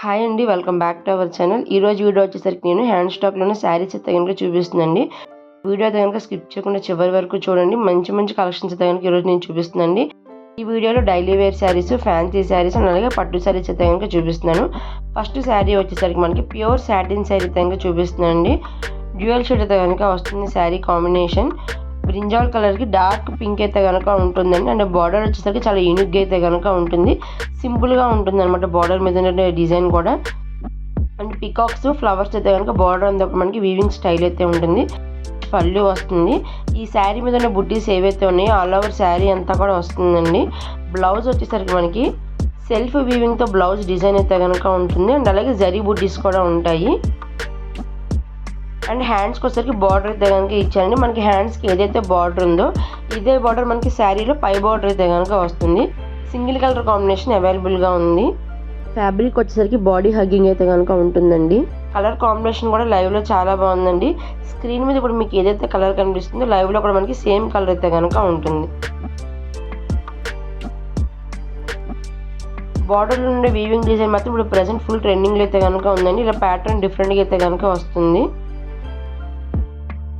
Hi అండి, welcome back to our channel. ఈరోజు video వచ్చేసరికి నేను హ్యాండ్ స్టాక్లోనే శారీస్ అయితే కనుక చూపిస్తుందండి. వీడియో అయితే కనుక స్కిప్ చేయకుండా చివరి వరకు చూడండి. మంచి మంచి కలెక్షన్స్ అయితే కనుక ఈరోజు నేను చూపిస్తుందండి. ఈ వీడియోలో daily wear saris, fancy saris and అలాగే పట్టు శారీస్ అయితే కనుక చూపిస్తున్నాను. ఫస్ట్ శారీ వచ్చేసరికి మనకి ప్యూర్ సాటిన్ శారీ అయితే కనుక చూపిస్తున్నానండి. డ్యూయల్ షేడ్ అయితే కనుక వస్తుంది శారీ కాంబినేషన్. బ్రింజాల్ కలర్కి డార్క్ పింక్ అయితే కనుక ఉంటుందండి. అండ్ బార్డర్ వచ్చేసరికి చాలా యూనిక్గా అయితే కనుక ఉంటుంది. సింపుల్గా ఉంటుంది అనమాట బార్డర్ మీద డిజైన్ కూడా. అండ్ పికాక్స్ ఫ్లవర్స్ అయితే కనుక బార్డర్ అంతా మనకి వీవింగ్ స్టైల్ అయితే ఉంటుంది. పళ్ళు వస్తుంది. ఈ శారీ మీద ఉన్న బుట్టీస్ ఏవైతే ఉన్నాయో ఆల్ ఓవర్ శారీ అంతా కూడా వస్తుందండి. బ్లౌజ్ వచ్చేసరికి మనకి సెల్ఫ్ వీవింగ్తో బ్లౌజ్ డిజైన్ అయితే కనుక ఉంటుంది. అండ్ అలాగే జరీ బుట్టీస్ కూడా ఉంటాయి. అండ్ హ్యాండ్స్కి వచ్చేసరికి బార్డర్ అయితే కనుక ఇచ్చారండి. మనకి హ్యాండ్స్కి ఏదైతే బార్డర్ ఉందో ఇదే బార్డర్ మనకి శారీలో పై బార్డర్ అయితే కనుక వస్తుంది. సింగిల్ కలర్ కాంబినేషన్ అవైలబుల్గా ఉంది. ఫ్యాబ్రిక్ వచ్చేసరికి బాడీ హగ్గింగ్ అయితే కనుక ఉంటుందండి. కలర్ కాంబినేషన్ కూడా లైవ్లో చాలా బాగుందండి. స్క్రీన్ మీద ఇప్పుడు మీకు ఏదైతే కలర్ కనిపిస్తుందో లైవ్లో కూడా మనకి సేమ్ కలర్ అయితే కనుక ఉంటుంది. బార్డర్లో ఉండే వీవింగ్ డిజైన్ మాత్రం ఇప్పుడు ప్రెసెంట్ ఫుల్ ట్రెండింగ్లో అయితే కనుక ఉందండి. ఇలా ప్యాటర్న్ డిఫరెంట్గా అయితే కనుక వస్తుంది.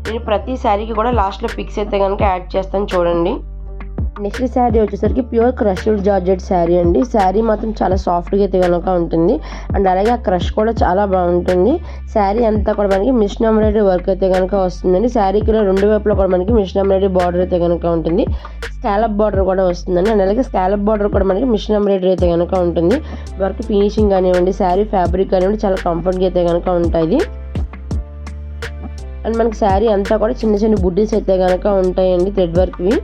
నేను ప్రతి శారీకి కూడా లాస్ట్లో పిక్స్ అయితే కనుక యాడ్ చేస్తాను చూడండి. నెక్స్ట్ శారీ వచ్చేసరికి ప్యూర్ క్రష్డ్ జార్జెట్ శారీ అండి. శారీ మాత్రం చాలా సాఫ్ట్గా అయితే కనుక ఉంటుంది. అండ్ అలాగే ఆ క్రష్ కూడా చాలా బాగుంటుంది. శారీ అంతా కూడా మనకి మిషన్ ఎంబ్రాయిడరీ వర్క్ అయితే కనుక వస్తుందండి. శారీకి రెండు వైపులో కూడా మనకి మిషన్ ఎంబ్రాయిడరీ బార్డర్ అయితే కనుక ఉంటుంది. స్కాలప్ బార్డర్ కూడా వస్తుందండి. అండ్ అలాగే స్కాలప్ బార్డర్ కూడా మనకి మిషన్ ఎంబ్రాయిడరీ అయితే కనుక ఉంటుంది. వర్క్ ఫినిషింగ్ కానివ్వండి, శారీ ఫ్యాబ్రిక్ కానివ్వండి చాలా కంఫర్ట్గా అయితే కనుక ఉంటాయి. అండ్ మనకి శారీ అంతా కూడా చిన్న చిన్న బుడ్డీస్ అయితే కనుక ఉంటాయండి థ్రెడ్ వర్క్వి.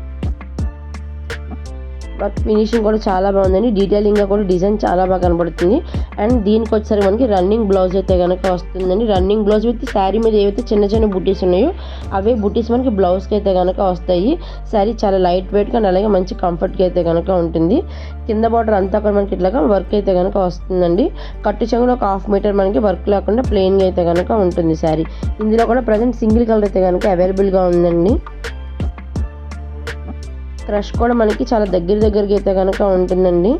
వర్క్ ఫినిషింగ్ కూడా చాలా బాగుందండి. డీటెయిలింగ్గా కూడా డిజైన్ చాలా బాగా కనబడుతుంది. అండ్ దీనికి వచ్చేసరికి మనకి రన్నింగ్ బ్లౌజ్ అయితే కనుక వస్తుందండి. రన్నింగ్ బ్లౌజ్ విత్ శారీ మీద ఏవైతే చిన్న చిన్న బుట్టీస్ ఉన్నాయో అవే బుట్టీస్ మనకి బ్లౌజ్కి అయితే కనుక వస్తాయి. శారీ చాలా లైట్ వెయిట్గా అలాగే మంచి కంఫర్ట్గా అయితే కనుక ఉంటుంది. కింద బార్డర్ అంతా కూడా మనకి ఇట్లాగా వర్క్ అయితే కనుక వస్తుందండి. కట్టు చెంగులో ఒక 1/2 మీటర్ మనకి వర్క్ లేకుండా ప్లెయిన్గా అయితే కనుక ఉంటుంది శారీ. ఇందులో కూడా ప్రజెంట్ సింగిల్ కలర్ అయితే కనుక అవైలబుల్గా ఉందండి. క్రష్ కూడా మనకి చాలా దగ్గరకి అయితే కనుక ఉంటుందండి.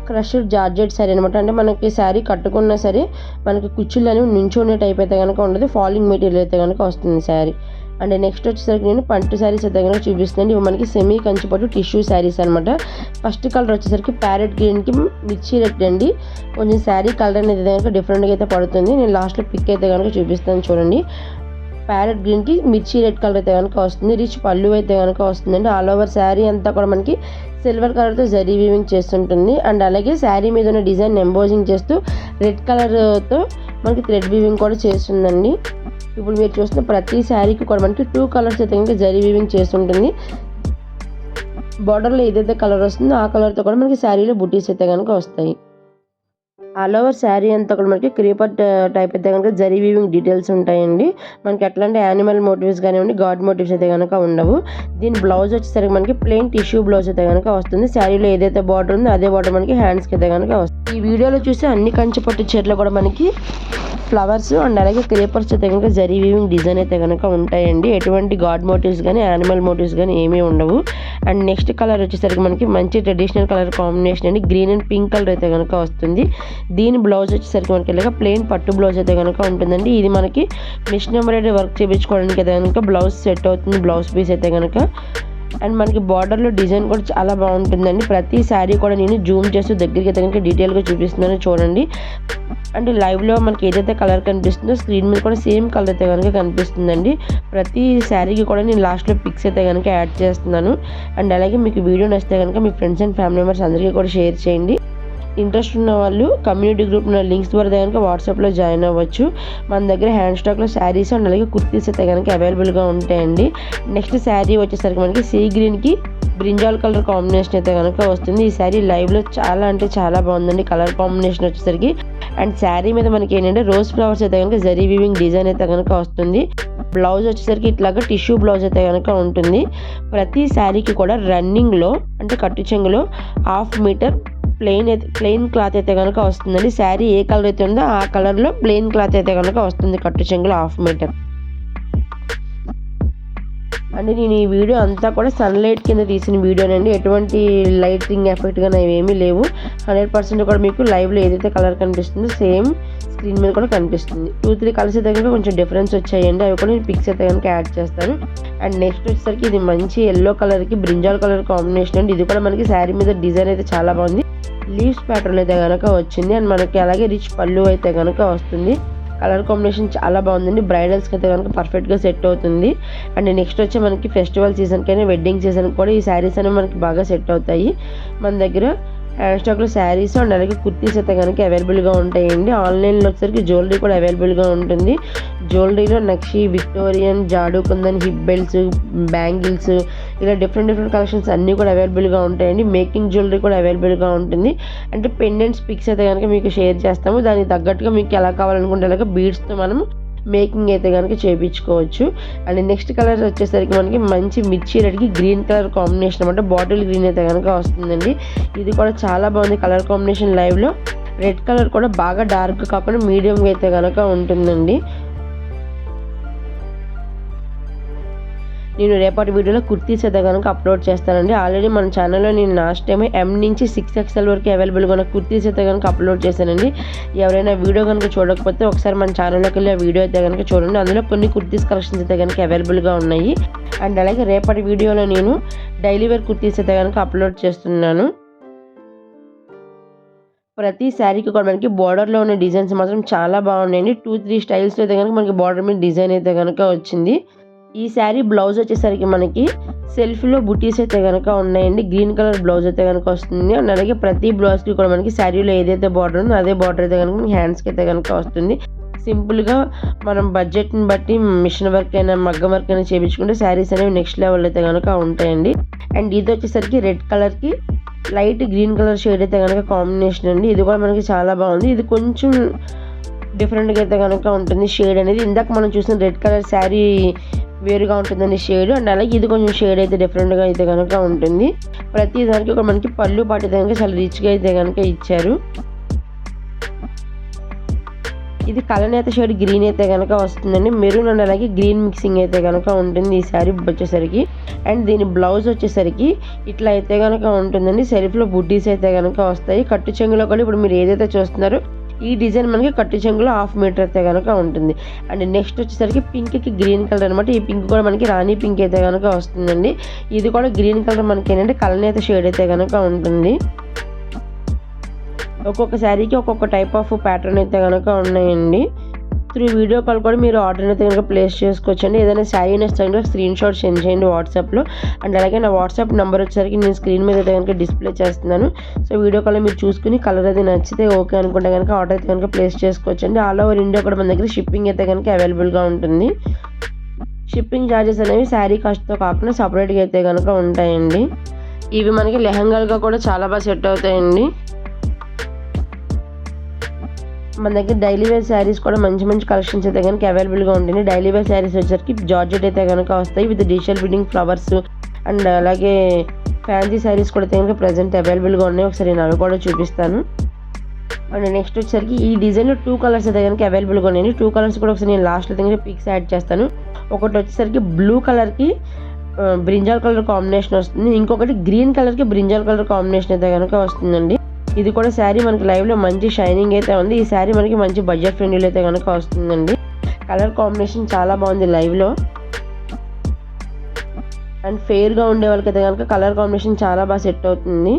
క్రష్ జార్జెట్ శారీ అనమాట. అంటే మనకి శారీ కట్టుకున్నా సరే మనకి కుచ్చులు అనేవి నించునే టైప్ అయితే కనుక ఉండదు. ఫాలింగ్ మెటీరియల్ అయితే కనుక వస్తుంది శారీ. అండ్ నెక్స్ట్ వచ్చేసరికి నేను పట్టు శారీస్ అయితే కనుక చూపిస్తున్నాను. ఇవి మనకి సెమీ కంచిపట్టు టిష్యూ శారీస్ అనమాట. ఫస్ట్ కలర్ వచ్చేసరికి ప్యారెట్ గ్రీన్కి మిర్చి రెడ్ అండి. కొంచెం శారీ కలర్ అనేది కనుక డిఫరెంట్గా అయితే పడుతుంది. నేను లాస్ట్లో పిక్ అయితే కనుక చూపిస్తాను చూడండి. ప్యారెట్ గ్రీన్కి మిర్చి రెడ్ కలర్ అయితే కనుక వస్తుంది. రిచ్ పళ్ళు అయితే కనుక వస్తుందండి. ఆల్ ఓవర్ శారీ అంతా కూడా మనకి సిల్వర్ కలర్తో జరీ వీవింగ్ చేస్తుంటుంది. అండ్ అలాగే శారీ మీద ఉన్న డిజైన్ ఎంబోజింగ్ చేస్తూ రెడ్ కలర్తో మనకి థ్రెడ్ వీవింగ్ కూడా చేస్తుందండి. ఇప్పుడు మీరు చూస్తున్న ప్రతి శారీకి కూడా మనకి 2 కలర్స్ అయితే కనుక జరీ వీవింగ్ చేస్తుంటుంది. బార్డర్లో ఏదైతే కలర్ వస్తుందో ఆ కలర్తో కూడా మనకి శారీలో బుట్టీస్ అయితే కనుక వస్తాయి. ఆల్ ఓవర్ శారీ అంతా కూడా మనకి క్రీపర్ టైప్ అయితే కనుక జరీ వీవింగ్ డీటెయిల్స్ ఉంటాయండి. మనకి ఎట్లాంటి యానిమల్ మోటివ్స్ కానివ్వండి, గాడ్ మోటివ్స్ అయితే కనుక ఉండవు. దీని బ్లౌజ్ వచ్చేసరికి మనకి ప్లెయిన్ టిష్యూ బ్లౌజ్ అయితే కనుక వస్తుంది. శారీలో ఏదైతే బార్డర్ ఉందో అదే బార్డర్ మనకి హ్యాండ్స్కి అయితే కనుక వస్తుంది. ఈ వీడియోలో చూసి అన్ని కంచిపట్టు చీరలు కూడా మనకి ఫ్లవర్స్ అండ్ అలాగే క్రీపర్స్ అయితే కనుక జరీ వీవింగ్ డిజైన్ అయితే కనుక ఉంటాయండి. ఎటువంటి గాడ్ మోటివ్స్ కానీ యానిమల్ మోటివ్స్ కానీ ఏమీ ఉండవు. అండ్ నెక్స్ట్ కలర్ వచ్చేసరికి మనకి మంచి ట్రెడిషనల్ కలర్ కాంబినేషన్ అండి. గ్రీన్ అండ్ పింక్ కలర్ అయితే కనుక వస్తుంది. దీని బ్లౌజ్ వచ్చేసరికి మనకి ఇలాగ ప్లెయిన్ పట్టు బ్లౌజ్ అయితే కనుక ఉంటుందండి. ఇది మనకి మిషన్ ఎంబ్రాయిడరీ వర్క్ చేయించుకోవడానికి అయితే కనుక బ్లౌజ్ సెట్ అవుతుంది. బ్లౌజ్ పీస్ అయితే కనుక. అండ్ మనకి బార్డర్లో డిజైన్ కూడా చాలా బాగుంటుందండి. ప్రతి శారీ కూడా నేను జూమ్ చేస్తూ దగ్గరికి అయితే కనుక డీటెయిల్గా చూపిస్తున్నాను చూడండి. అండ్ లైవ్లో మనకి ఏదైతే కలర్ కనిపిస్తుందో స్క్రీన్ మీద కూడా సేమ్ కలర్ అయితే కనుక కనిపిస్తుందండి. ప్రతి శారీకి కూడా నేను లాస్ట్లో పిక్స్ అయితే కనుక యాడ్ చేస్తున్నాను. అండ్ అలాగే మీకు వీడియో నచ్చితే కనుక మీ ఫ్రెండ్స్ అండ్ ఫ్యామిలీ మెంబర్స్ అందరికీ కూడా షేర్ చేయండి. ఇంట్రెస్ట్ ఉన్న వాళ్ళు కమ్యూనిటీ గ్రూప్ ఉన్న లింక్స్ ద్వారా కనుక వాట్సాప్లో జాయిన్ అవ్వచ్చు. మన దగ్గర హ్యాండ్ స్టాక్లో శారీస్ అండ్ అలాగే కుర్తీస్ అయితే కనుక అవైలబుల్గా ఉంటాయండి. నెక్స్ట్ శారీ వచ్చేసరికి మనకి సీ గ్రీన్కి బ్రింజాల్ కలర్ కాంబినేషన్ అయితే కనుక వస్తుంది. ఈ శారీ లైవ్లో చాలా అంటే చాలా బాగుందండి కలర్ కాంబినేషన్ వచ్చేసరికి. అండ్ శారీ మీద మనకి ఏంటంటే రోజ్ ఫ్లవర్స్ అయితే కనుక జరీ వీవింగ్ డిజైన్ అయితే కనుక వస్తుంది. బ్లౌజ్ వచ్చేసరికి ఇట్లాగా టిష్యూ బ్లౌజ్ అయితే కనుక ఉంటుంది. ప్రతి శారీకి కూడా రన్నింగ్లో అంటే కట్టు చెంగులో 1/2 మీటర్ ప్లెయిన్ క్లాత్ అయితే కనుక వస్తుందండి. శారీ ఏ కలర్ అయితే ఉందో ఆ కలర్లో ప్లెయిన్ క్లాత్ అయితే కనుక వస్తుంది కట్టు చెంగులో 1/2 మీటర్. అంటే నేను ఈ వీడియో అంతా కూడా సన్లైట్ కింద తీసిన వీడియోనండి. ఎటువంటి లైటింగ్ ఎఫెక్ట్ కానీ ఏమీ లేవు. 100% కూడా మీకు లైవ్లో ఏదైతే కలర్ కనిపిస్తుందో సేమ్ స్క్రీన్ మీద కూడా కనిపిస్తుంది. 2-3 కలర్స్ అయితే కనుక కొంచెం డిఫరెన్స్ వచ్చాయండి. అవి కూడా నేను పిక్స్ అయితే కనుక యాడ్ చేస్తాను. అండ్ నెక్స్ట్ వచ్చేసరికి ఇది మంచి ఎల్లో కలర్కి బ్రింజాల్ కలర్ కాంబినేషన్ అండి. ఇది కూడా మనకి శారీ మీద డిజైన్ అయితే చాలా బాగుంది. లీవ్స్ ప్యాటర్న్ అయితే కనుక వచ్చింది. అండ్ మనకి అలాగే రిచ్ పళ్ళు అయితే కనుక వస్తుంది. కలర్ కాంబినేషన్ చాలా బాగుందండి. బ్రైడల్స్కి అయితే కనుక పర్ఫెక్ట్గా సెట్ అవుతుంది. అండ్ నెక్స్ట్ వచ్చి మనకి ఫెస్టివల్ సీజన్కైనా వెడ్డింగ్ సీజన్కి కూడా ఈ శారీస్ అనేవి మనకి బాగా సెట్ అవుతాయి. మన దగ్గర హ్యాండ్ స్టాక్లో శారీస్ అండ్ అలాగే కుర్తీస్ అయితే కనుక అవైలబుల్గా ఉంటాయండి. ఆన్లైన్లో వచ్చేసరికి జ్యువెలరీ కూడా అవైలబుల్గా ఉంటుంది. జ్యువెలరీలో nakshi, Victorian, jadau kundan, hip belts, bangles ఇలా డిఫరెంట్ కలెక్షన్స్ అన్నీ కూడా అవైలబుల్గా ఉంటాయండి. మేకింగ్ జ్యువెలరీ కూడా అవైలబుల్గా ఉంటుంది. అంటే పెండెంట్స్ పిక్స్ అయితే కనుక మీకు షేర్ చేస్తాము. దానికి తగ్గట్టుగా మీకు ఎలా కావాలనుకుంటే అలాగే బీడ్స్తో మనం మేకింగ్ అయితే కనుక చేయించుకోవచ్చు. అండ్ నెక్స్ట్ కలర్ వచ్చేసరికి మనకి మంచి మిర్చి రెడ్కి గ్రీన్ కలర్ కాంబినేషన్ అనమాట. బాటిల్ గ్రీన్ అయితే కనుక వస్తుందండి. ఇది కూడా చాలా బాగుంది కలర్ కాంబినేషన్. లైవ్లో రెడ్ కలర్ కూడా బాగా డార్క్ కాకుండా మీడియంగా అయితే కనుక ఉంటుందండి. నేను రేపటి వీడియోలో కుర్తీస్ అయితే కనుక అప్లోడ్ చేస్తానండి. ఆల్రెడీ మన ఛానల్లో నేను లాస్ట్ టైం M నుంచి 6XL వరకు అవైలబుల్గా ఉన్న కుర్తీస్ అయితే కనుక అప్లోడ్ చేశానండి. ఎవరైనా వీడియో కనుక చూడకపోతే ఒకసారి మన ఛానల్లోకి వెళ్ళి ఆ వీడియో అయితే కనుక చూడండి. అందులో కొన్ని కుర్తీస్ కలెక్షన్స్ అయితే కనుక అవైలబుల్గా ఉన్నాయి. అండ్ అలాగే రేపటి వీడియోలో నేను డైలీ వేర్ కుర్తీస్ అయితే కనుక అప్లోడ్ చేస్తున్నాను. ప్రతి శారీకి కూడా మనకి బార్డర్లో ఉన్న డిజైన్స్ మాత్రం చాలా బాగున్నాయండి. 2-3 స్టైల్స్లో అయితే కనుక మనకి బార్డర్ మీద డిజైన్ అయితే కనుక వచ్చింది. ఈ శారీ బ్లౌజ్ వచ్చేసరికి మనకి సెల్ఫ్లో బుటీస్ అయితే కనుక ఉన్నాయండి. గ్రీన్ కలర్ బ్లౌజ్ అయితే కనుక వస్తుంది. అండ్ అలాగే ప్రతి బ్లౌజ్కి కూడా మనకి శారీలో ఏదైతే బార్డర్ ఉందో అదే బార్డర్ అయితే కనుక హ్యాండ్స్కి అయితే కనుక వస్తుంది. సింపుల్గా మనం బడ్జెట్ని బట్టి మిషన్ వర్క్ అయినా మగ్గం వర్క్ అయినా చేయించుకుంటే శారీస్ అనేవి నెక్స్ట్ లెవెల్ అయితే కనుక ఉంటాయండి. అండ్ ఇది వచ్చేసరికి రెడ్ కలర్కి లైట్ గ్రీన్ కలర్ షేడ్ అయితే కనుక కాంబినేషన్ అండి. ఇది కూడా మనకి చాలా బాగుంది. ఇది కొంచెం డిఫరెంట్గా అయితే కనుక ఉంటుంది షేడ్ అనేది. ఇందాక మనం చూసిన రెడ్ కలర్ శారీ వేరుగా ఉంటుందండి షేడ్. అండ్ అలాగే ఇది కొంచెం షేడ్ అయితే డిఫరెంట్గా అయితే కనుక ఉంటుంది. ప్రతి దానికి ఒక మనకి పళ్ళు పాటు అయితే కనుక చాలా రిచ్గా అయితే కనుక ఇచ్చారు. ఇది కలనేత షేడ్ గ్రీన్ అయితే కనుక వస్తుందండి. మెరూన్ అండ్ అలాగే గ్రీన్ మిక్సింగ్ అయితే కనుక ఉంటుంది ఈ శారీ వచ్చేసరికి. అండ్ దీని బ్లౌజ్ వచ్చేసరికి ఇట్లా అయితే కనుక ఉంటుందండి. సెల్ఫ్లో బుడ్డీస్ అయితే కనుక వస్తాయి. కట్టు చెంగులో కూడా ఇప్పుడు మీరు ఏదైతే చూస్తున్నారో ఈ డిజైన్ మనకి కట్టు చెంగులో 1/2 మీటర్ అయితే కనుక ఉంటుంది. అండ్ నెక్స్ట్ వచ్చేసరికి పింక్కి గ్రీన్ కలర్ అనమాట. ఈ పింక్ కూడా మనకి రాణి పింక్ అయితే కనుక వస్తుందండి. ఇది కూడా గ్రీన్ కలర్ మనకి ఏంటంటే కలనేత షేడ్ అయితే కనుక ఉంటుంది. ఒక్కొక్క శారీకి ఒక్కొక్క టైప్ ఆఫ్ ప్యాటర్న్ అయితే కనుక ఉన్నాయండి. త్రూ వీడియో కాల్ కూడా మీరు ఆర్డర్ అయితే కనుక ప్లేస్ చేసుకోవచ్చండి. ఏదైనా శారీ నచ్చితే స్క్రీన్ షాట్ సెండ్ చేయండి వాట్సాప్లో. అండ్ అలాగే నా వాట్సాప్ నెంబర్ వచ్చేసరికి నేను స్క్రీన్ మీద అయితే కనుక డిస్ప్లే చేస్తున్నాను. సో వీడియో కాల్లో మీరు చూసుకుని కలర్ అది నచ్చితే ఓకే అనుకుంటే కనుక ఆర్డర్ అయితే కనుక ప్లేస్ చేసుకోవచ్చండి. ఆల్ ఓవర్ ఇండియా కూడా మన దగ్గర షిప్పింగ్ అయితే కనుక అవైలబుల్గా ఉంటుంది. షిప్పింగ్ ఛార్జెస్ అనేవి శారీ కాస్ట్తో కాకుండా సపరేట్గా అయితే కనుక ఉంటాయండి. ఇవి మనకి లెహంగాలుగా కూడా చాలా బాగా సెట్ అవుతాయండి. మన దగ్గర డైలీ వేర్ శారీస్ కూడా మంచి కలెక్షన్స్ అయితే కనుక అవైలబుల్గా ఉంటుంది. డైలీ వేర్ శారీస్ వచ్చేసరికి జార్జెట్ అయితే కనుక వస్తాయి with digital bidding flowers. And అలాగే ఫ్యాన్సీ శారీస్ కూడా అయితే కనుక ప్రజెంట్ అవైలబుల్గా ఉన్నాయి. ఒకసారి నేను అవి కూడా చూపిస్తాను. అండ్ నెక్స్ట్ వచ్చేసరికి ఈ డిజైన్లో 2 కలర్స్ అయితే కనుక అవైలబుల్గా ఉన్నాయండి. 2 కలర్స్ కూడా ఒకసారి నేను లాస్ట్లో అయితే కనుక పిక్స్ యాడ్ చేస్తాను. ఒకటి వచ్చేసరికి బ్లూ కలర్కి బ్రింజాల్ కలర్ కాంబినేషన్ వస్తుంది. ఇంకొకటి గ్రీన్ కలర్కి బ్రింజాల్ కలర్ కాంబినేషన్ అయితే కనుక వస్తుందండి. ఇది కూడా శారీ మనకి లైవ్లో మంచి షైనింగ్ అయితే ఉంది. ఈ శారీ మనకి మంచి బడ్జెట్ ఫ్రెండ్లీలో అయితే కనుక వస్తుందండి. కలర్ కాంబినేషన్ చాలా బాగుంది లైవ్లో. అండ్ ఫెయిర్గా ఉండే వాళ్ళకైతే కనుక కలర్ కాంబినేషన్ చాలా బాగా సెట్ అవుతుంది.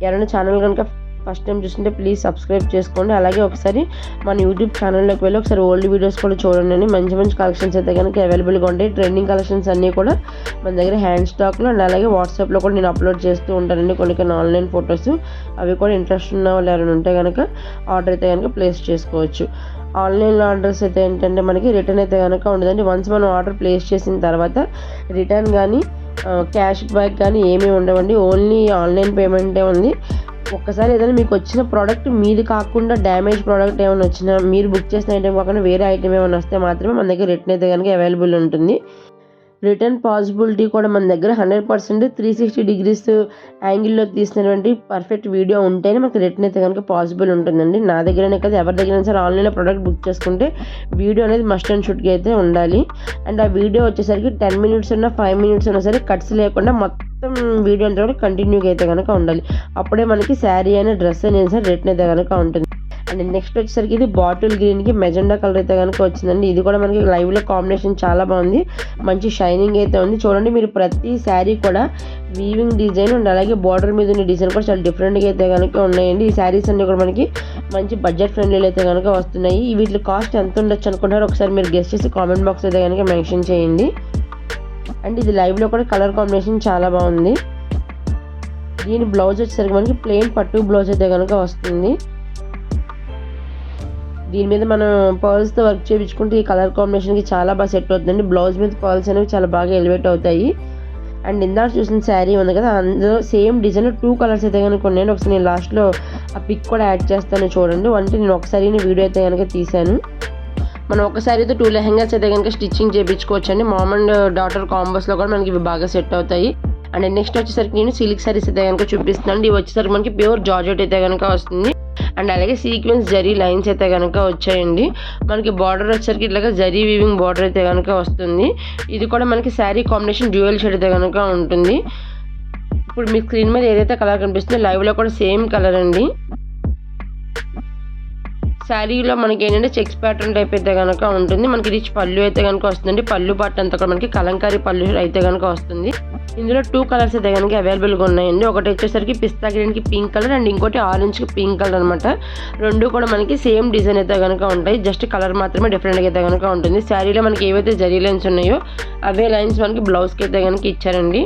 ఎవరైనా ఛానల్ కనుక ఫస్ట్ టైం చూస్తుంటే ప్లీజ్ సబ్స్క్రైబ్ చేసుకోండి. అలాగే ఒకసారి మన యూట్యూబ్ ఛానల్లోకి వెళ్ళి ఒకసారి ఓల్డ్ వీడియోస్ కూడా చూడండి. మంచి కలెక్షన్స్ అయితే కనుక అవైలబుల్గా ఉంటాయి. ట్రెండింగ్ కలెక్షన్స్ అన్నీ కూడా మన దగ్గర హ్యాండ్ స్టాక్లో అండ్ అలాగే వాట్సాప్లో కూడా నేను అప్లోడ్ చేస్తూ ఉంటానండి. కొన్ని ఆన్లైన్ ఫొటోస్ అవి కూడా ఇంట్రెస్ట్ ఉన్న వాళ్ళు ఎవరైనా ఉంటే కనుక ఆర్డర్ అయితే కనుక ప్లేస్ చేసుకోవచ్చు. ఆన్లైన్లో ఆర్డర్స్ అయితే ఏంటంటే మనకి రిటర్న్ అయితే కనుక ఉండదండి. వన్స్ మనం ఆర్డర్ ప్లేస్ చేసిన తర్వాత రిటర్న్ కానీ క్యాష్ బ్యాక్ కానీ ఏమీ ఉండవండి. ఓన్లీ ఆన్లైన్ పేమెంటే ఉంది. ఒక్కసారి ఏదైనా మీకు వచ్చిన ప్రోడక్ట్ మీది కాకుండా డ్యామేజ్ ప్రోడక్ట్ ఏమైనా వచ్చినా, మీరు బుక్ చేసిన ఐటెం కాకుండా వేరే ఐటెం ఏమైనా వస్తే మాత్రమే మన దగ్గర రిటర్న్ అయితే కనుక అవైలబుల్ ఉంటుంది. రిటర్న్ పాసిబిలిటీ కూడా మన దగ్గర 100% 360 డిగ్రీస్ యాంగిల్లో తీసినటువంటి పర్ఫెక్ట్ వీడియో ఉంటేనే మనకి రిటర్న్ అయితే కనుక పాసిబుల్ ఉంటుందండి. నా దగ్గరనే కదా, ఎవరి దగ్గరైనా సరే ఆన్లైన్లో ప్రోడక్ట్ బుక్ చేసుకుంటే వీడియో అనేది మస్ట్ అండ్ షుడ్గా అయితే ఉండాలి. అండ్ ఆ వీడియో వచ్చేసరికి 10 మినిట్స్ ఉన్నా 5 మినిట్స్ ఉన్నా సరే కట్స్ లేకుండా మొత్తం వీడియో అంతా కూడా కంటిన్యూగా అయితే కనుక ఉండాలి. అప్పుడే మనకి శారీ అనే డ్రెస్ అనేది సరే రిటర్న్ అయితే కనుక ఉంటుంది. అండ్ నెక్స్ట్ వచ్చేసరికి ఇది బాటిల్ గ్రీన్కి మెజెండా కలర్ అయితే కనుక వచ్చిందండి. ఇది కూడా మనకి లైవ్లో కాంబినేషన్ చాలా బాగుంది, మంచి షైనింగ్ అయితే ఉంది. చూడండి మీరు ప్రతి శారీ కూడా వీవింగ్ డిజైన్ అండ్ అలాగే బార్డర్ మీద ఉన్న డిజైన్ కూడా చాలా డిఫరెంట్గా అయితే కనుక ఉన్నాయండి. ఈ శారీస్ అన్ని కూడా మనకి మంచి బడ్జెట్ ఫ్రెండ్లీలో అయితే కనుక వస్తున్నాయి. వీటి కాస్ట్ ఎంత ఉండొచ్చు అనుకుంటారో ఒకసారి మీరు గెస్ట్ చేసి కామెంట్ బాక్స్ అయితే కనుక మెన్షన్ చేయండి. అండ్ ఇది లైవ్లో కూడా కలర్ కాంబినేషన్ చాలా బాగుంది. దీని బ్లౌజ్ వచ్చేసరికి మనకి ప్లెయిన్ పట్టు బ్లౌజ్ అయితే కనుక వస్తుంది. దీని మీద మనం పర్ల్స్తో వర్క్ చేయించుకుంటే ఈ కలర్ కాంబినేషన్కి చాలా బాగా సెట్ అవుతుందండి. బ్లౌజ్ మీద పర్ల్స్ అనేవి చాలా బాగా ఎలివేట్ అవుతాయి. అండ్ ఇందాక చూసిన శారీ ఉంది కదా, అందులో సేమ్ డిజైన్లో 2 కలర్స్ అయితే కనుక ఉన్నాయండి. ఒకసారి నేను లాస్ట్లో ఆ పిక్ కూడా యాడ్ చేస్తాను చూడండి. అంటే నేను ఒకసారి వీడియో అయితే కనుక తీశాను. మనం ఒక శారీతో 2 లెహెంగాస్ అయితే కనుక స్టిచ్చింగ్ చేయించుకోవచ్చు అండి. మామ్ అండ్ డాటర్ కాంబోస్లో కూడా మనకి ఇవి బాగా సెట్ అవుతాయి. అండ్ నెక్స్ట్ వచ్చేసరికి నేను సిల్క్ శారీస్ అయితే కనుక చూపిస్తున్నాను. ఇవి వచ్చేసరికి మనకి ప్యూర్ జార్జెట్ అయితే కనుక వస్తుంది. అండ్ అలాగే సీక్వెన్స్ జరీ లైన్స్ అయితే కనుక వచ్చాయండి. మనకి బార్డర్ వచ్చేసరికి ఇట్లాగా జరీ వీవింగ్ బార్డర్ అయితే కనుక వస్తుంది. ఇది కూడా మనకి శారీ కాంబినేషన్ డ్యూయల్ షేడ్ అయితే కనుక ఉంటుంది. ఇప్పుడు మీ స్క్రీన్ మీద ఏదైతే కలర్ కనిపిస్తుందో లైవ్లో కూడా సేమ్ కలర్ అండి. శారీలో మనకి ఏంటంటే చెక్స్ ప్యాటర్న్ టైప్ అయితే కనుక ఉంటుంది. మనకి రిచ్ పళ్ళు అయితే కనుక వస్తుందండి. పళ్ళు పార్ట్ అంతా కూడా మనకి కలంకారీ పళ్ళు అయితే కనుక వస్తుంది. ఇందులో 2 కలర్స్ అయితే కనుక అవైలబుల్గా ఉన్నాయండి. ఒకటి వచ్చేసరికి పిస్తా గ్రీన్కి పింక్ కలర్ అండ్ ఇంకోటి ఆరెంజ్కి పింక్ కలర్ అనమాట. రెండు కూడా మనకి సేమ్ డిజైన్ అయితే కనుక ఉంటాయి. జస్ట్ కలర్ మాత్రమే డిఫరెంట్గా అయితే కనుక ఉంటుంది. శారీలో మనకి ఏవైతే జరీ లైన్స్ ఉన్నాయో అవే లైన్స్ మనకి బ్లౌజ్కి అయితే కనుక ఇచ్చారండి.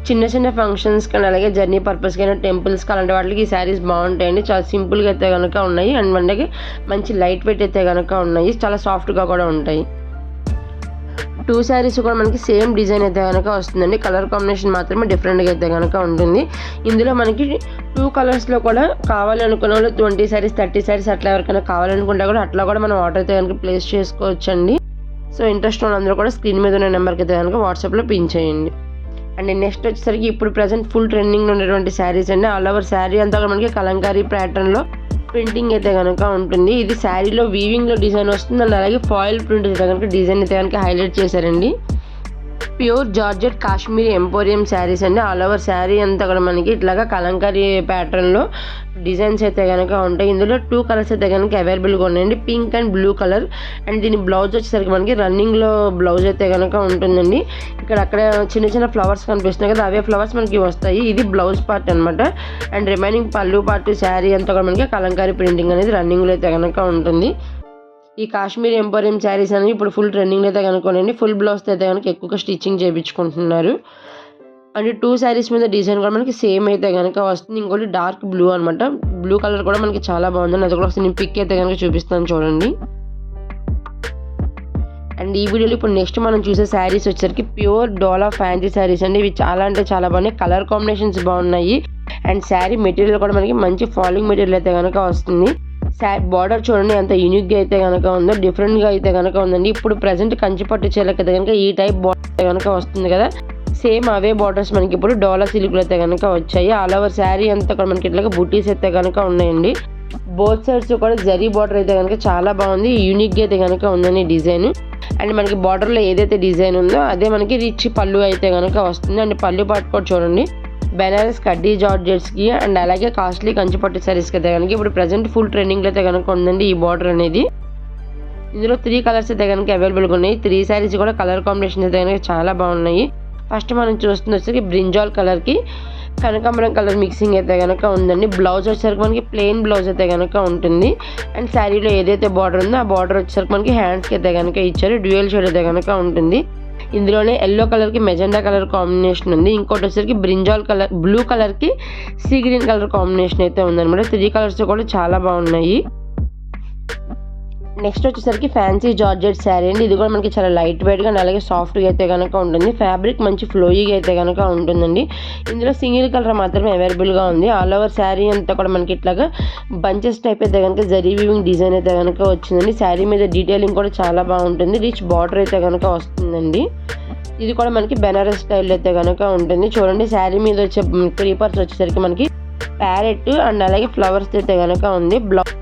చిన్న చిన్న ఫంక్షన్స్ కానీ అలాగే జర్నీ పర్పస్ కానీ టెంపుల్స్కి అలాంటి వాటికి ఈ శారీస్ బాగుంటాయండి. చాలా సింపుల్గా అయితే కనుక ఉన్నాయి. అండ్ మనకి మంచి లైట్ వెయిట్ అయితే కనుక ఉన్నాయి. చాలా సాఫ్ట్గా కూడా ఉంటాయి. 2 శారీస్ కూడా మనకి సేమ్ డిజైన్ అయితే కనుక వస్తుందండి. కలర్ కాంబినేషన్ మాత్రమే డిఫరెంట్గా అయితే కనుక ఉంటుంది. ఇందులో మనకి 2 కలర్స్లో కూడా కావాలనుకున్న వాళ్ళు 20 శారీస్ 30 శారీస్ అట్లా ఎవరికైనా కావాలనుకుంటే కూడా అట్లా కూడా మనం ఆర్డర్ అయితే కనుక ప్లేస్ చేసుకోవచ్చండి. సో ఇంట్రెస్ట్ ఉన్న అందరూ కూడా స్క్రీన్ మీద ఉన్న నెంబర్కి అయితే కనుక వాట్సాప్లో పిన్ చేయండి. అండ్ నెక్స్ట్ వచ్చేసరికి ఇప్పుడు ప్రజెంట్ ఫుల్ ట్రెండింగ్ ఉన్నటువంటి శారీస్ అండి. ఆల్ ఓవర్ శారీ అంతా కూడా మనకి కలంకారీ ప్యాటర్న్లో ప్రింటింగ్ అయితే కనుక ఉంటుంది. ఇది శారీలో వీవింగ్లో డిజైన్ వస్తుంది. అండ్ అలాగే ఫాయిల్ ప్రింట్ అయితే కనుక డిజైన్ అయితే కనుక హైలైట్ చేశారండి. Pure georgette Kashmiri emporium saris అండి. ఆల్ ఓవర్ శారీ అంతా కూడా మనకి ఇట్లాగా కలంకారీ ప్యాటర్న్లో డిజైన్స్ అయితే కనుక ఉంటాయి. ఇందులో 2 కలర్స్ అయితే కనుక అవైలబుల్గా ఉన్నాయండి, pink and blue colour. And దీని బ్లౌజ్ వచ్చేసరికి మనకి రన్నింగ్లో బ్లౌజ్ అయితే కనుక ఉంటుందండి. ఇక్కడ అక్కడ చిన్న చిన్న ఫ్లవర్స్ కనిపిస్తున్నాయి కదా, అవే ఫ్లవర్స్ మనకి వస్తాయి. ఇది బ్లౌజ్ పార్ట్ అనమాట. అండ్ రిమైనింగ్ పళ్ళు పార్ట్ శారీ అంతా కూడా మనకి కలంకారీ ప్రింటింగ్ అనేది రన్నింగ్లో అయితే కనుక ఉంటుంది. ఈ కాశ్మీర్ ఎంపోరియం శారీస్ అనేవి ఇప్పుడు ఫుల్ ట్రెండింగ్ అయితే కనుకోండి. ఫుల్ బ్లౌజ్ అయితే కనుక ఎక్కువగా స్టిచ్చింగ్ చేయించుకుంటున్నారు. అండ్ 2 శారీస్ మీద డిజైన్ కూడా మనకి సేమ్ అయితే కనుక వస్తుంది. ఇంకోటి డార్క్ బ్లూ అనమాట. బ్లూ కలర్ కూడా మనకి చాలా బాగుంది. అది కూడా ఒకసారి నేను పిక్ అయితే కనుక చూపిస్తాను చూడండి. అండ్ ఈ వీడియోలో ఇప్పుడు నెక్స్ట్ మనం చూసే శారీస్ వచ్చేసరికి ప్యూర్ డోలా ఫ్యాన్సీ శారీస్ అండి. ఇవి చాలా అంటే చాలా బాగున్నాయి. కలర్ కాంబినేషన్స్ బాగున్నాయి. అండ్ శారీ మెటీరియల్ కూడా మనకి మంచి ఫాలింగ్ మెటీరియల్ అయితే కనుక వస్తుంది. బార్డర్ చూడండి ఎంత యూనిక్గా అయితే కనుక ఉందో, డిఫరెంట్గా అయితే కనుక ఉందండి. ఇప్పుడు ప్రజెంట్ కంచిపట్టు చీరలకి అయితే కనుక ఈ టైప్ బార్డర్ అయితే కనుక వస్తుంది కదా, సేమ్ అవే బార్డర్స్ మనకి ఇప్పుడు డోలా సిల్క్లు అయితే కనుక వచ్చాయి. ఆల్ ఓవర్ శారీ అంతా కూడా మనకి ఇట్లా బూటీస్ అయితే కనుక ఉన్నాయండి. బోత్ సైడ్స్ కూడా జరీ బార్డర్ అయితే కనుక చాలా బాగుంది. యూనిక్గా అయితే కనుక ఉందని డిజైన్. అండ్ మనకి బార్డర్లో ఏదైతే డిజైన్ ఉందో అదే మనకి రిచ్ పళ్ళు అయితే కనుక వస్తుంది. అండ్ పళ్ళు పాటు కూడా చూడండి బెనారస్ కడ్డీ జార్జెట్స్కి అండ్ అలాగే కాస్ట్లీ కంచిపట్టు శారీస్కి అయితే కనుక ఇప్పుడు ప్రజెంట్ ఫుల్ ట్రెండింగ్లో అయితే కనుక ఉందండి ఈ బార్డర్ అనేది. ఇందులో 3 కలర్స్ అయితే కనుక అవైలబుల్గా ఉన్నాయి. 3 శారీస్ కూడా కలర్ కాంబినేషన్ అయితే కనుక చాలా బాగున్నాయి. ఫస్ట్ మనం చూస్తుంది వచ్చేసరికి బ్రింజాల్ కలర్కి కనకాంబరం కలర్ మిక్సింగ్ అయితే కనుక ఉందండి. బ్లౌజ్ వచ్చేసరికి మనకి ప్లెయిన్ బ్లౌజ్ అయితే కనుక ఉంటుంది. అండ్ శారీలో ఏదైతే బార్డర్ ఉందో ఆ బార్డర్ వచ్చేసరికి మనకి హ్యాండ్స్కి అయితే కనుక ఇచ్చారు. డ్యూయల్ షేడ్ అయితే కనుక ఉంటుంది. ఇందులోనే ఎల్లో కలర్కి మెజెండా కలర్ కాంబినేషన్ ఉంది. ఇంకోటి వచ్చేసరికి బ్రింజాల్ కలర్ బ్లూ కలర్కి సీ గ్రీన్ కలర్ కాంబినేషన్ అయితే ఉందన్నమాట. 3 కలర్స్ కూడా చాలా బాగున్నాయి. నెక్స్ట్ వచ్చేసరికి ఫ్యాన్సీ జార్జెట్ శారీ అండి. ఇది కూడా మనకి చాలా లైట్ వెయిట్గా అలాగే సాఫ్ట్గా అయితే కనుక ఉంటుంది. ఫ్యాబ్రిక్ మంచి ఫ్లోయిగా అయితే కనుక ఉంటుందండి. ఇందులో సింగిల్ కలర్ మాత్రమే అవైలబుల్గా ఉంది. ఆల్ ఓవర్ శారీ అంతా కూడా మనకి ఇట్లాగా బంచెస్ టైప్ అయితే కనుక జరీ వీవింగ్ డిజైన్ అయితే కనుక వచ్చిందండి. శారీ మీద డీటెయిలింగ్ కూడా చాలా బాగుంటుంది. రిచ్ బార్డర్ అయితే కనుక వస్తుందండి. ఇది కూడా మనకి బెనారస్ స్టైల్ అయితే కనుక ఉంటుంది. చూడండి శారీ మీద వచ్చే క్రీపర్స్ వచ్చేసరికి మనకి ప్యారెట్ అండ్ అలాగే ఫ్లవర్స్ అయితే కనుక ఉంది.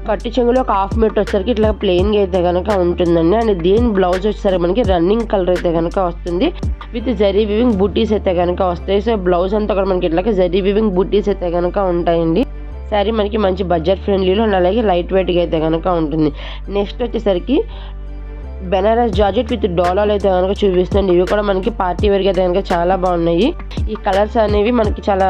కట్టు చెంగులో ఒక హాఫ్ మీటర్ వచ్చేసరికి ఇట్లా ప్లెయిన్గా అయితే కనుక ఉంటుందండి. అండ్ దీని బ్లౌజ్ వచ్చేసరికి మనకి రన్నింగ్ కలర్ అయితే కనుక వస్తుంది విత్ జరీ వివింగ్ బుటీస్ అయితే కనుక వస్తాయి. సో బ్లౌజ్ అంతా కూడా మనకి ఇట్లా జరీ వివింగ్ బుటీస్ అయితే కనుక ఉంటాయండి. శారీ మనకి మంచి బడ్జెట్ ఫ్రెండ్లీలో అండ్ అలాగే లైట్ వెయిట్గా అయితే కనుక ఉంటుంది. నెక్స్ట్ వచ్చేసరికి బెనారస్ జార్జెట్ విత్ డోలాలు అయితే కనుక చూపిస్తుంది. ఇవి కూడా మనకి పార్టీ వేర్గా అయితే కనుక చాలా బాగున్నాయి. ఈ కలర్స్ అనేవి మనకి చాలా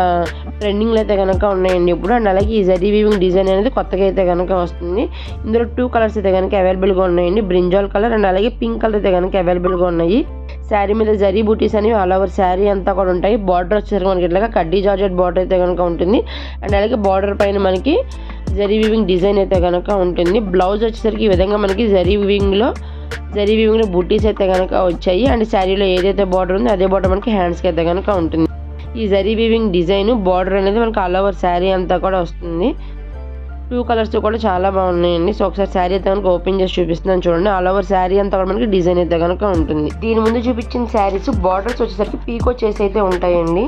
ట్రెండింగ్లో అయితే కనుక ఉన్నాయండి ఇప్పుడు. అండ్ అలాగే ఈ జరీ వీవింగ్ డిజైన్ అనేది కొత్తగా అయితే కనుక వస్తుంది. ఇందులో 2 కలర్స్ అయితే కనుక అవైలబుల్గా ఉన్నాయండి. బ్రింజాల్ కలర్ అండ్ అలాగే పింక్ కలర్ అయితే కనుక అవైలబుల్గా ఉన్నాయి. శారీ మీద జరీ బూటీస్ అనేవి ఆల్ ఓవర్ శారీ అంతా కూడా ఉంటాయి. బార్డర్ వచ్చేసరికి మనకి ఇట్లాగా కడ్డీ జార్జెట్ బార్డర్ అయితే కనుక ఉంటుంది. అండ్ అలాగే బార్డర్ పైన మనకి జరీ వీవింగ్ డిజైన్ అయితే కనుక ఉంటుంది. బ్లౌజ్ వచ్చేసరికి ఈ విధంగా మనకి జరీ వీవింగ్లో బుట్టీస్ అయితే కనుక వచ్చాయి. అండ్ శారీలో ఏదైతే బార్డర్ ఉందో అదే బార్డర్ మనకి హ్యాండ్స్కి అయితే కనుక ఉంటుంది. ఈ జరీ వీవింగ్ డిజైన్ బార్డర్ అనేది మనకి ఆల్ ఓవర్ శారీ అంతా కూడా వస్తుంది. 2 కలర్స్ కూడా చాలా బాగున్నాయండి. సో ఒకసారి శారీ అయితే కనుక ఓపెన్ చేసి చూపిస్తున్నాను చూడండి. ఆల్ ఓవర్ శారీ అంతా కూడా మనకి డిజైన్ అయితే కనుక ఉంటుంది. దీని ముందు చూపించిన శారీస్ బార్డర్స్ వచ్చేసరికి పీకో చేసి అయితే ఉంటాయండి.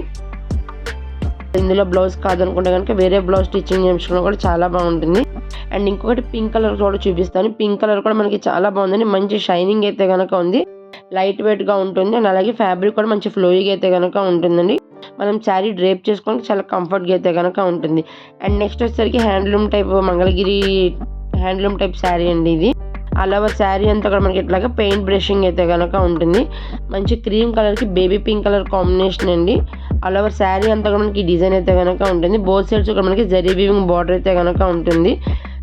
ఇందులో బ్లౌజ్ కాదనుకుంటే కనుక వేరే బ్లౌజ్ స్టిచ్చింగ్ చేయించుకోవడం కూడా చాలా బాగుంటుంది. అండ్ ఇంకొకటి పింక్ కలర్ కూడా చూపిస్తాను. పింక్ కలర్ కూడా మనకి చాలా బాగుందండి. మంచి షైనింగ్ అయితే కనుక ఉంది. లైట్ వెయిట్గా ఉంటుంది. అండ్ అలాగే ఫ్యాబ్రిక్ కూడా మంచి ఫ్లోయిగా అయితే కనుక ఉంటుందండి. మనం శారీ డ్రేప్ చేసుకోవడానికి చాలా కంఫర్ట్గా అయితే కనుక ఉంటుంది. అండ్ నెక్స్ట్ వచ్చేసరికి handloom type Mangalagiri handloom type sari అండి. ఇది ఆల్ ఓవర్ శారీ అంతా కూడా మనకి ఇట్లాగా పెయింట్ బ్రషింగ్ అయితే కనుక ఉంటుంది. మంచి క్రీమ్ కలర్కి బేబీ పింక్ కలర్ కాంబినేషన్ అండి. ఆల్ ఓవర్ శారీ అంతా కూడా మనకి డిజైన్ అయితే కనుక ఉంటుంది. బోత్ సైడ్స్ కూడా మనకి జరీ వీవింగ్ బార్డర్ అయితే కనుక ఉంటుంది.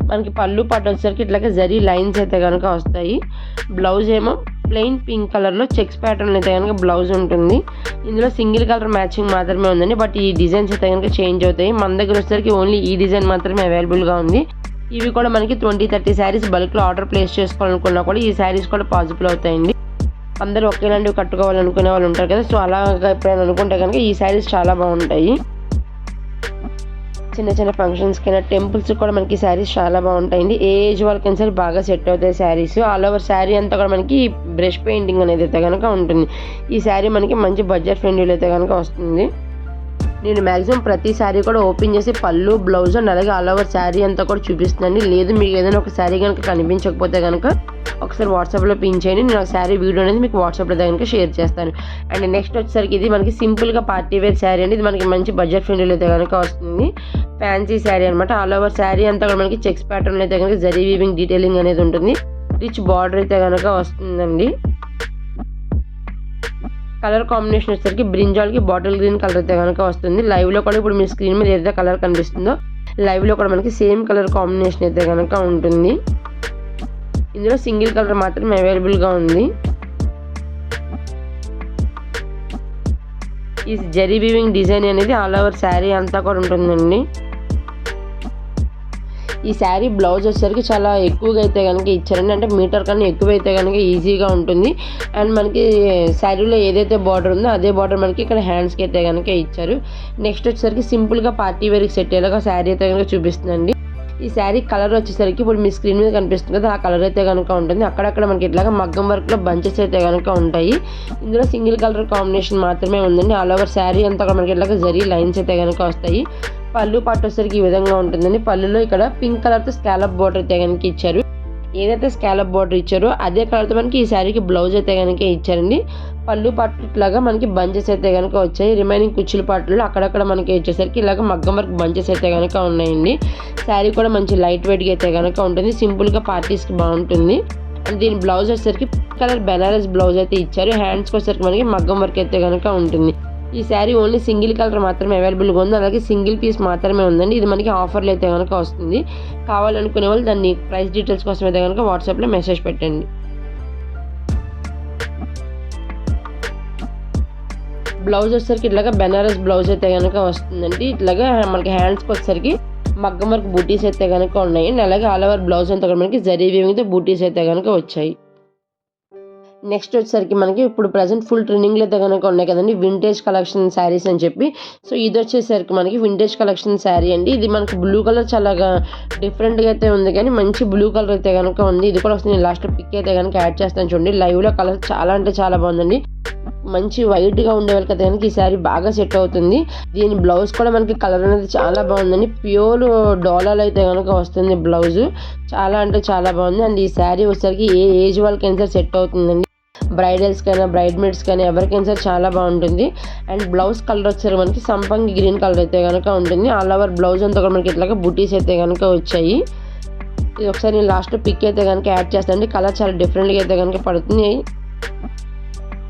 మనకి పళ్ళు పట్టు వచ్చేసరికి ఇట్లాగే జరీ లైన్స్ అయితే కనుక వస్తాయి. బ్లౌజ్ ఏమో ప్లెయిన్ పింక్ కలర్లో చెక్స్ ప్యాటర్న్ అయితే కనుక బ్లౌజ్ ఉంటుంది. ఇందులో సింగిల్ కలర్ మ్యాచింగ్ మాత్రమే ఉందండి. బట్ ఈ డిజైన్స్ అయితే కనుక చేంజ్ అవుతాయి. మన దగ్గర వచ్చేసరికి ఓన్లీ ఈ డిజైన్ మాత్రమే అవైలబుల్గా ఉంది. ఇవి కూడా మనకి 20-30 శారీస్ బల్క్లో ఆర్డర్ ప్లేస్ చేసుకోవాలనుకున్నా కూడా ఈ శారీస్ కూడా పాసిబుల్ అవుతాయండి. అందరూ ఒకేలాంటివి కట్టుకోవాలనుకునే వాళ్ళు ఉంటారు కదా. సో అలాగా ఎప్పుడైనా అనుకుంటే కనుక ఈ శారీస్ చాలా బాగుంటాయి. చిన్న చిన్న ఫంక్షన్స్కైనా టెంపుల్స్ కూడా మనకి శారీస్ చాలా బాగుంటాయండి. ఏ ఏజ్ వాళ్ళకైనా సరే బాగా సెట్ అవుతాయి శారీస్. ఆల్ ఓవర్ శారీ అంతా కూడా మనకి బ్రష్ పెయింటింగ్ అనేది అయితే కనుక ఉంటుంది. ఈ శారీ మనకి మంచి బడ్జెట్ ఫ్రెండ్లీలో అయితే కనుక వస్తుంది. నేను మ్యాక్సిమం ప్రతి శారీ కూడా ఓపెన్ చేసి పళ్ళు బ్లౌజ్ అండ్ అలాగే ఆల్ ఓవర్ శారీ అంతా కూడా చూపిస్తున్నాను. లేదు మీకు ఏదైనా ఒక శారీ కనుక కనిపించకపోతే కనుక ఒకసారి వాట్సాప్లో పిన్ చేయండి. నేను ఒక శారీ వీడియో అనేది మీకు వాట్సాప్లో కనుక షేర్ చేస్తాను. అండ్ నెక్స్ట్ వచ్చేసరికి ఇది మనకి సింపుల్గా పార్టీ వేర్ శారీ అండి. ఇది మనకి మంచి బడ్జెట్ ఫ్రెండ్లీలో అయితే కనుక వస్తుంది. ఫ్యాన్సీ శారీ అనమాట. ఆల్ ఓవర్ శారీ అంతా కూడా మనకి చెక్స్ ప్యాటర్న్ అయితే కనుక జరీ వీవింగ్ డీటెయిలింగ్ అనేది ఉంటుంది. రిచ్ బార్డర్ అయితే కనుక వస్తుందండి. కలర్ కాంబినేషన్ వచ్చేసరికి బ్రింజాల్కి బాటిల్ గ్రీన్ కలర్ అయితే కనుక వస్తుంది. లైవ్లో కూడా ఇప్పుడు మీ స్క్రీన్ మీద ఏదైతే కలర్ కనిపిస్తుందో లైవ్లో కూడా మనకి సేమ్ కలర్ కాంబినేషన్ అయితే కనుక ఉంటుంది. ఇందులో సింగిల్ కలర్ మాత్రమే అవైలబుల్గా ఉంది. ఈ జరీ వీవింగ్ డిజైన్ అనేది ఆల్ ఓవర్ శారీ అంతా కూడా ఉంటుందండి. ఈ శారీ బ్లౌజ్ వచ్చేసరికి చాలా ఎక్కువగా అయితే కనుక ఇచ్చారండి. అంటే మీటర్ కన్నా ఎక్కువ అయితే కనుక ఈజీగా ఉంటుంది. అండ్ మనకి శారీలో ఏదైతే బార్డర్ ఉందో అదే బార్డర్ మనకి ఇక్కడ హ్యాండ్స్కి అయితే కనుక ఇచ్చారు. నెక్స్ట్ వచ్చేసరికి సింపుల్గా పార్టీ వేర్కి సెట్ అయ్యేలాగా శారీ అయితే కనుక చూపిస్తుందండి. ఈ శారీ కలర్ వచ్చేసరికి ఇప్పుడు మీ స్క్రీన్ మీద కనిపిస్తుంది కదా, ఆ కలర్ అయితే కనుక ఉంటుంది. అక్కడక్కడ మనకి ఇట్లాగా మగ్గం వర్క్లో బంచెస్ అయితే కనుక ఉంటాయి. ఇందులో సింగిల్ కలర్ కాంబినేషన్ మాత్రమే ఉందండి. ఆల్ ఓవర్ శారీ అంతా కూడా మనకి ఇట్లాగా జరీ లైన్స్ అయితే కనుక వస్తాయి. పళ్ళు పట్టు వచ్చేసరికి ఈ విధంగా ఉంటుందండి. పళ్ళులో ఇక్కడ పింక్ కలర్తో స్కాలప్ బార్డర్ అయితే కనుక ఇచ్చారు. ఏదైతే స్కాలప్ బార్డర్ ఇచ్చారో అదే కలర్తో మనకి ఈ శారీకి బ్లౌజ్ అయితే కనుక ఇచ్చారండి. పళ్ళు పట్టులాగా మనకి బంచెస్ అయితే కనుక వచ్చాయి. రిమైనింగ్ కుచ్చుల పాటలు అక్కడక్కడ మనకి వచ్చేసరికి ఇలాగ మగ్గం వర్క్ బంచెస్ అయితే కనుక ఉన్నాయండి. శారీ కూడా మంచి లైట్ వెయిట్గా అయితే కనుక ఉంటుంది. సింపుల్గా పార్టీస్కి బాగుంటుంది. అండ్ దీని బ్లౌజ్ వచ్చేసరికి కలర్ బెనారస్ బ్లౌజ్ అయితే ఇచ్చారు. హ్యాండ్స్కి వచ్చేసరికి మనకి మగ్గం వర్క్ అయితే కనుక ఉంటుంది. ఈ శారీ ఓన్లీ సింగిల్ కలర్ మాత్రమే అవైలబుల్గా ఉంది. అలాగే సింగిల్ పీస్ మాత్రమే ఉందండి. ఇది మనకి ఆఫర్లు అయితే కనుక వస్తుంది. కావాలనుకునే వాళ్ళు దాన్ని ప్రైస్ డీటెయిల్స్ కోసం అయితే కనుక వాట్సాప్లో మెసేజ్ పెట్టండి. బ్లౌజ్ వచ్చేసరికి ఇట్లాగా బెనారస్ బ్లౌజ్ అయితే కనుక వస్తుందండి. ఇట్లాగా మనకి హ్యాండ్స్కి వచ్చేసరికి మగ్గం వర్క్ బూటీస్ అయితే కనుక ఉన్నాయి. అలాగే ఆల్ ఓవర్ బ్లౌజ్ అంతా కూడా మనకి జరీ వీవింగ్తో బూటీస్ అయితే కనుక వచ్చాయి. నెక్స్ట్ వచ్చేసరికి మనకి ఇప్పుడు ప్రజెంట్ ఫుల్ ట్రెండింగ్లో అయితే కనుక ఉన్నాయి కదండి వింటేజ్ కలెక్షన్ శారీస్ అని చెప్పి. సో ఇది వచ్చేసరికి మనకి వింటేజ్ కలెక్షన్ శారీ అండి. ఇది మనకి బ్లూ కలర్ చాలా డిఫరెంట్గా అయితే ఉంది, కానీ మంచి బ్లూ కలర్ అయితే కనుక ఉంది. ఇది కూడా వస్తుంది. లాస్ట్ పిక్ అయితే కనుక యాడ్ చేస్తాను చూడండి. లైవ్లో కలర్ చాలా అంటే చాలా బాగుందండి. మంచి వైట్గా ఉండే వాళ్ళకి అయితే కనుక ఈ శారీ బాగా సెట్ అవుతుంది. దీని బ్లౌజ్ కూడా మనకి కలర్ అనేది చాలా బాగుందండి. ప్యూర్ డాలర్ అయితే కనుక వస్తుంది బ్లౌజ్. చాలా అంటే చాలా బాగుంది. అండ్ ఈ శారీ వచ్చేసరికి ఏ ఏజ్ వాళ్ళకైనా సరే సెట్ అవుతుందండి. బ్రైడల్స్కైనా బ్రైడ్ మేడ్స్ కానీ ఎవరికైనా సరే చాలా బాగుంటుంది. అండ్ బ్లౌజ్ కలర్ వచ్చేసరికి మనకి సంపంగి గ్రీన్ కలర్ అయితే కనుక ఉంటుంది. ఆల్ ఓవర్ బ్లౌజ్ అంతా కూడా మనకి ఇట్లాగా బుటీస్ అయితే కనుక వచ్చాయి. ఇది ఒకసారి నేను లాస్ట్లో పిక్ అయితే కనుక యాడ్ చేస్తానండి. కలర్ చాలా డిఫరెంట్గా అయితే కనుక పడుతుంది.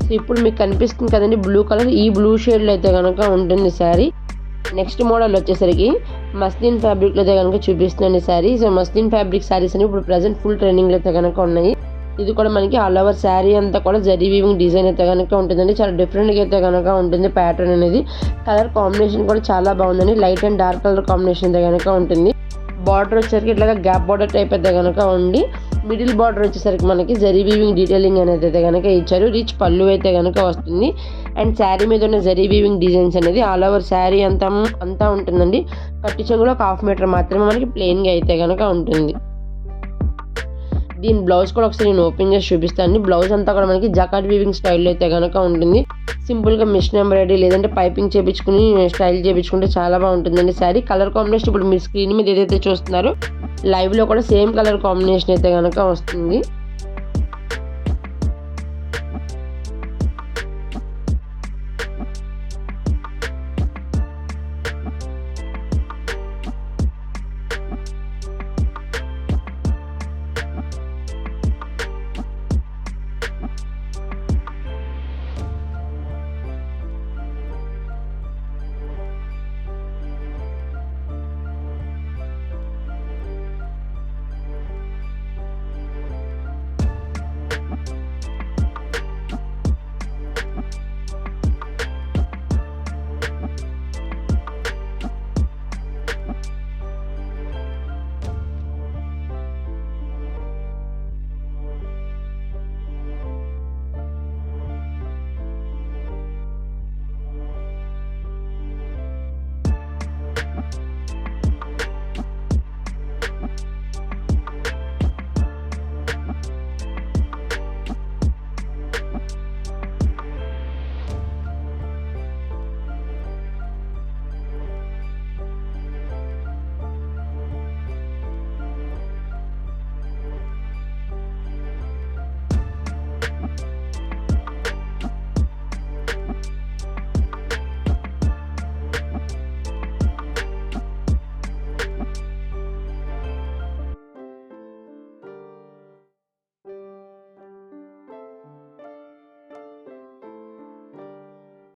సో ఇప్పుడు మీకు కనిపిస్తుంది కదండి బ్లూ కలర్, ఈ బ్లూ షేడ్లో అయితే కనుక ఉంటుంది శారీ. నెక్స్ట్ మోడల్ వచ్చేసరికి మస్లిన్ ఫ్యాబ్రిక్లో అయితే కనుక చూపిస్తున్నాను sari. So muslin fabric saris అని ఇప్పుడు ప్రజెంట్ ఫుల్ ట్రెండింగ్లో అయితే కనుక ఉన్నాయి. ఇది కూడా మనకి ఆల్ ఓవర్ శారీ అంతా కూడా జరీ వీవింగ్ డిజైన్ అయితే కనుక ఉంటుందండి. చాలా డిఫరెంట్గా అయితే కనుక ఉంటుంది ప్యాటర్న్ అనేది. కలర్ కాంబినేషన్ కూడా చాలా బాగుందండి. Light and dark colour combination అయితే కనుక ఉంటుంది. బార్డర్ వచ్చేసరికి ఇట్లాగా గ్యాప్ బార్డర్ టైప్ అయితే కనుక ఉండి మిడిల్ బార్డర్ వచ్చేసరికి మనకి జరీ వీవింగ్ డీటెయిలింగ్ అనేది అయితే కనుక ఇచ్చారు. రిచ్ పళ్ళు అయితే కనుక వస్తుంది. అండ్ శారీ మీద ఉన్న జరీ వీవింగ్ డిజైన్స్ అనేది ఆల్ ఓవర్ శారీ అంతా ఉంటుందండి. కట్టి చెంగులో 1/2 మీటర్ మాత్రమే మనకి ప్లెయిన్గా అయితే కనుక ఉంటుంది. దీని బ్లౌజ్ కూడా ఒకసారి నేను ఓపెన్ చేసి చూపిస్తాను. బ్లౌజ్ అంతా కూడా మనకి జకాట్ వీవింగ్ స్టైల్లో అయితే కనుక ఉంటుంది. సింపుల్గా మిషన్ ఎంబ్రాయిడరీ లేదంటే పైపింగ్ చేయించుకుని స్టైల్ చేయించుకుంటే చాలా బాగుంటుందండి శారీ. కలర్ కాంబినేషన్ ఇప్పుడు మీరు స్క్రీన్ మీద ఏదైతే చూస్తున్నారో లైవ్లో కూడా సేమ్ కలర్ కాంబినేషన్ అయితే కనుక వస్తుంది.